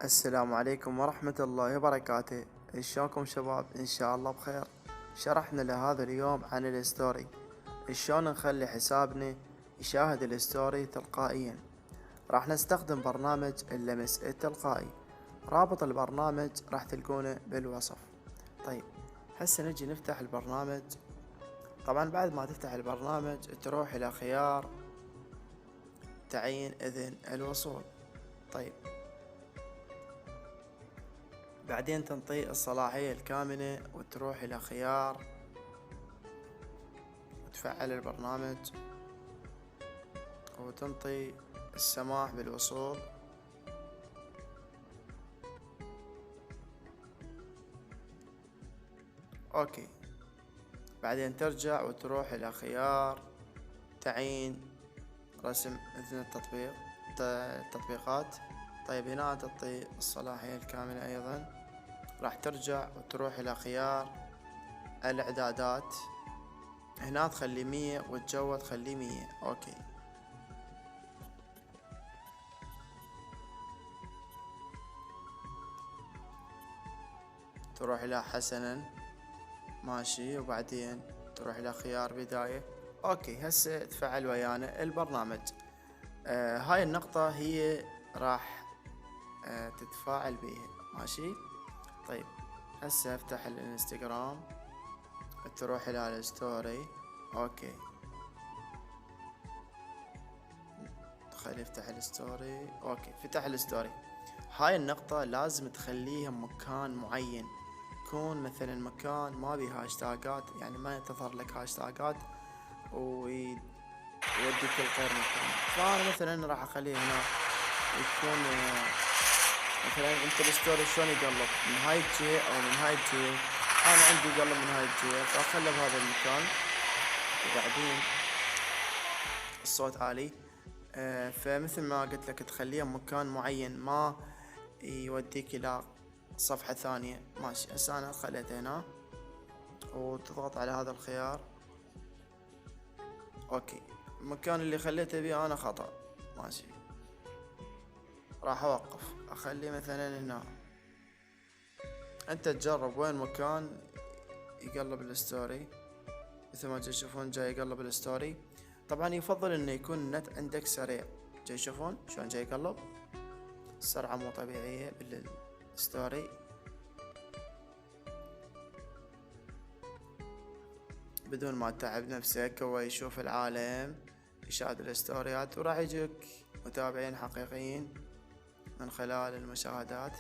السلام عليكم ورحمة الله وبركاته. شلونكم شباب؟ ان شاء الله بخير. شرحنا لهذا اليوم عن الستوري، شلون نخلي حسابنا يشاهد الستوري تلقائيا. راح نستخدم برنامج اللمس التلقائي، رابط البرنامج راح تلقونه بالوصف. طيب هسه نجي نفتح البرنامج. طبعا بعد ما تفتح البرنامج تروح الى خيار تعيين اذن الوصول. طيب بعدين تنطي الصلاحية الكاملة وتروح إلى خيار وتفعل البرنامج وتنطي السماح بالوصول. اوكي، بعدين ترجع وتروح إلى خيار تعيين رسم إذن التطبيقات. طيب هنا تعطي الصلاحية الكاملة أيضا. راح ترجع وتروح إلى خيار الإعدادات، هنا تخلي 100 والجو تخلي 100. اوكي، تروح الى حسنا ماشي، وبعدين تروح الى خيار بداية. اوكي هسه تفعل ويانا البرنامج. هاي النقطة هي راح تتفاعل بيها ماشي. طيب هسه افتح الانستغرام، تروح الى الستوري. اوكي خلي يفتح الستوري. اوكي فتح الستوري. هاي النقطة لازم تخليها مكان معين، يكون مثلا مكان ما بيه هاشتاجات، يعني ما تظهر لك هاشتاجات ويوديك الغير مكان. فانا مثلا راح اخليه هنا يكون مثلا انت الستوري شلون يقلب من هاي الجهة او من هاي الجهة. انا عندي يقلب من هاي الجهة فاخله بهذا المكان. وبعدين الصوت عالي. فمثل ما قلت لك تخليه مكان معين، ما يوديك الى صفحة ثانية. ماشي هسه انا خليته هنا وتضغط على هذا الخيار. اوكي المكان اللي خليته بيه انا خطأ. ماشي راح اوقف اخليه مثلا هنا. انت تجرب وين مكان يقلب الستوري. مثل ما تشوفون جاي يقلب الستوري. طبعا يفضل انه يكون النت عندك سريع. جاي تشوفون شلون جاي يقلب، السرعة مو طبيعية بالستوري. بدون ما تتعب نفسك، هو يشوف العالم يشاهد الستوريات وراح يجيك متابعين حقيقيين من خلال المشاهدات.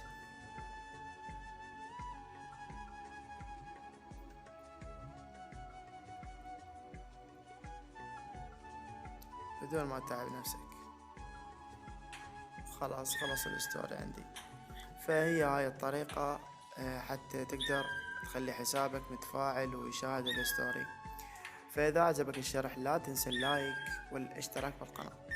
بدون ما تتعب نفسك. خلص الستوري عندي. فهي هاي الطريقة حتى تقدر تخلي حسابك متفاعل ويشاهد الستوري. فإذا عجبك الشرح لا تنسى اللايك والاشتراك بالقناة.